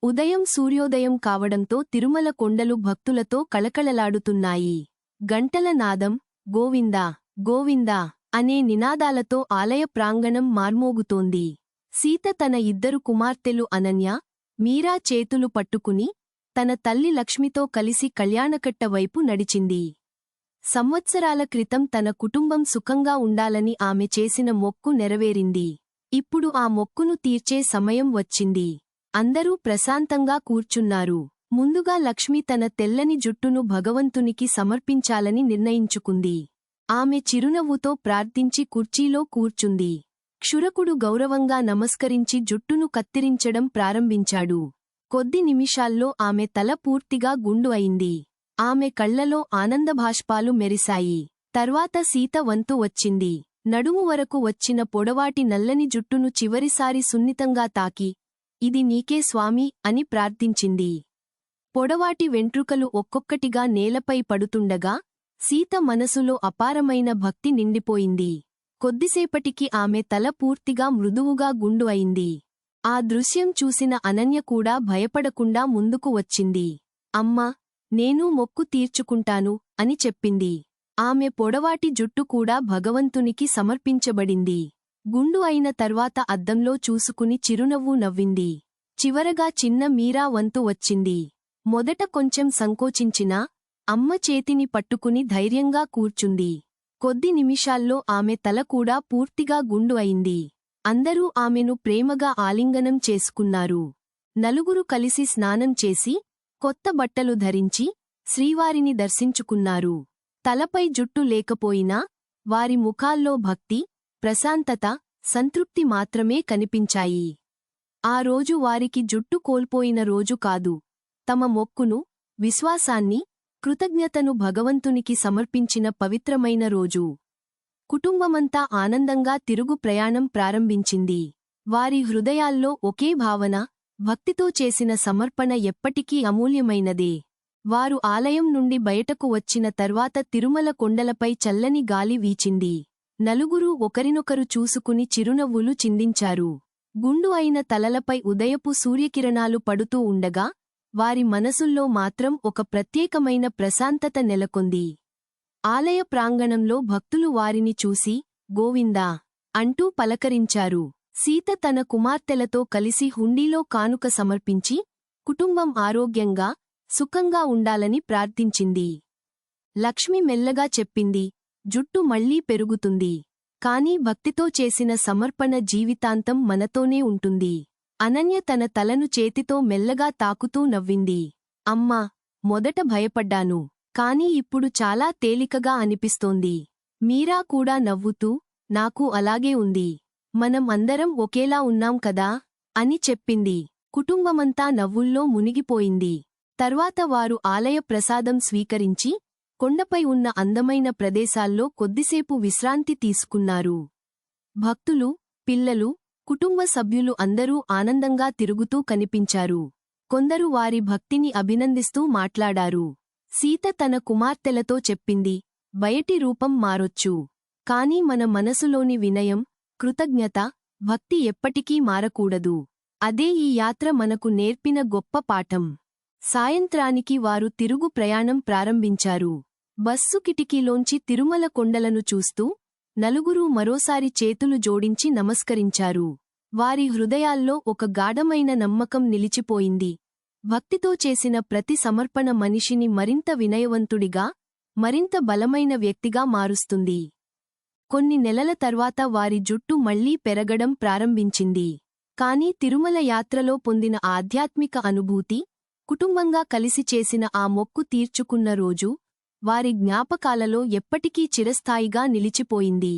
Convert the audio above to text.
ఉదయం సూర్యోదయం కావడంతో తిరుమల కొండలు భక్తులతో కళకళలాడుతున్నాయి. గంటల నాదం, గోవిందా గోవిందా అనే నినాదాలతో ఆలయ ప్రాంగణం మార్మోగుతోంది. సీత తన ఇద్దరు కుమార్తెలు అనన్య, మీరా చేతులు పట్టుకుని తన తల్లి లక్ష్మితో కలిసి కళ్యాణకట్ట వైపు నడిచింది. సంవత్సరాల క్రితం తన కుటుంబం సుఖంగా ఉండాలని ఆమె చేసిన మొక్కు నెరవేరింది. ఇప్పుడు ఆ మొక్కును తీర్చే సమయం వచ్చింది. అందరూ ప్రశాంతంగా కూర్చున్నారు. ముందుగా లక్ష్మి తన తెల్లని జుట్టును భగవంతునికి సమర్పించాలని నిర్ణయించుకుంది. ఆమె చిరునవ్వుతో ప్రార్థించి కుర్చీలో కూర్చుంది. క్షురకుడు గౌరవంగా నమస్కరించి జుట్టును కత్తిరించడం ప్రారంభించాడు. కొద్ది నిమిషాల్లో ఆమె తల పూర్తిగా గుండు అయింది. ఆమె కళ్లలో ఆనందభాష్పాలు మెరిశాయి. తర్వాత సీత వంతు వచ్చింది. నడుము వరకు వచ్చిన పొడవాటి నల్లని జుట్టును చివరిసారి సున్నితంగా తాకి, ఇది నీకే స్వామీ అని ప్రార్థించింది. పొడవాటి వెంట్రుకలు ఒక్కొక్కటిగా నేలపై పడుతుండగా సీత మనసులో అపారమైన భక్తి నిండిపోయింది. కొద్దిసేపటికి ఆమె తల పూర్తిగా మృదువుగా గుండు అయింది. ఆ దృశ్యం చూసిన అనన్య కూడా భయపడకుండా ముందుకు వచ్చింది. అమ్మా, నేనూ మొక్కు తీర్చుకుంటాను అని చెప్పింది. ఆమె పొడవాటి జుట్టు కూడా భగవంతునికి సమర్పించబడింది. గుండు అయిన తర్వాత అద్దంలో చూసుకుని చిరునవ్వు నవ్వింది. చివరగా చిన్న మీరా వంతు వచ్చింది. మొదట కొంచెం సంకోచించినా అమ్మ చేతిని పట్టుకుని ధైర్యంగా కూర్చుంది. కొద్ది నిమిషాల్లో ఆమె తల కూడా పూర్తిగా గుండు అయింది. అందరూ ఆమెను ప్రేమగా ఆలింగనం చేసుకున్నారు. నలుగురు కలిసి స్నానం చేసి కొత్త బట్టలు ధరించి శ్రీవారిని దర్శించుకున్నారు. తలపై జుట్టు లేకపోయినా వారి ముఖాల్లో భక్తి, ప్రశాంతత, సంతృప్తి మాత్రమే కనిపించాయి. ఆ రోజు వారికి జుట్టు కోల్పోయిన రోజు కాదు, తమ మొక్కును, విశ్వాసాన్ని, కృతజ్ఞతను భగవంతునికి సమర్పించిన పవిత్రమైన రోజు. కుటుంబమంతా ఆనందంగా తిరుగు ప్రయాణం ప్రారంభించింది. వారి హృదయాల్లో ఒకే భావన, భక్తితో చేసిన సమర్పణ ఎప్పటికీ అమూల్యమైనదే. వారు ఆలయం నుండి బయటకు వచ్చిన తర్వాత తిరుమల కొండలపై చల్లని గాలి వీచింది. నలుగురూ ఒకరినొకరు చూసుకుని చిరునవ్వులు చిందించారు. గుండు అయిన తలలపై ఉదయపు సూర్యకిరణాలు పడుతూ ఉండగా వారి మనసుల్లో మాత్రం ఒక ప్రత్యేకమైన ప్రశాంతత నెలకొంది. ఆలయ ప్రాంగణంలో భక్తులు వారిని చూసి గోవిందా అంటూ పలకరించారు. సీత తన కుమార్తెలతో కలిసి హుండీలో కానుక సమర్పించి కుటుంబం ఆరోగ్యంగా, సుఖంగా ఉండాలని ప్రార్థించింది. లక్ష్మి మెల్లగా చెప్పింది, జుట్టు మళ్లీ పెరుగుతుంది, కానీ భక్తితో చేసిన సమర్పణ జీవితాంతం మనతోనే ఉంటుంది. అనన్య తన తలను చేతితో మెల్లగా తాకుతూ నవ్వింది. అమ్మా, మొదట భయపడ్డాను, కానీ ఇప్పుడు చాలా తేలికగా అనిపిస్తోంది. మీరా కూడా నవ్వుతూ, నాకు అలాగే ఉంది, మనం అందరం ఒకేలా ఉన్నాం కదా అని చెప్పింది. కుటుంబమంతా నవ్వుల్లో మునిగిపోయింది. తర్వాత వారు ఆలయ ప్రసాదం స్వీకరించి కొండపై ఉన్న అందమైన ప్రదేశాల్లో కొద్దిసేపు విశ్రాంతి తీసుకున్నారు. భక్తులు, పిల్లలు, కుటుంబ సభ్యులు అందరూ ఆనందంగా తిరుగుతూ కనిపించారు. కొందరు వారి భక్తిని అభినందిస్తూ మాట్లాడారు. సీత తన కుమార్తెలతో చెప్పింది, బయటి రూపం మారొచ్చు, కాని మన మనసులోని వినయం, కృతజ్ఞత, భక్తి ఎప్పటికీ మారకూడదు. అదే ఈ యాత్ర మనకు నేర్పిన గొప్ప పాఠం. సాయంత్రానికి వారు తిరుగు ప్రయాణం ప్రారంభించారు. బస్సు కిటికీలోంచి తిరుమల కొండలను చూస్తూ నలుగురూ మరోసారి చేతులు జోడించి నమస్కరించారు. వారి హృదయాల్లో ఒక గాఢమైన నమ్మకం నిలిచిపోయింది. భక్తితో చేసిన ప్రతి సమర్పణ మనిషిని మరింత వినయవంతుడిగా, మరింత బలమైన వ్యక్తిగా మారుస్తుంది. కొన్ని నెలల తర్వాత వారి జుట్టు మళ్లీ పెరగడం ప్రారంభించింది. కానీ తిరుమల యాత్రలో పొందిన ఆధ్యాత్మిక అనుభూతి, కుటుంబంగా కలిసి చేసిన ఆ మొక్కు తీర్చుకున్న రోజు వారి జ్ఞాపకాలలో ఎప్పటికీ చిరస్థాయిగా నిలిచిపోయింది.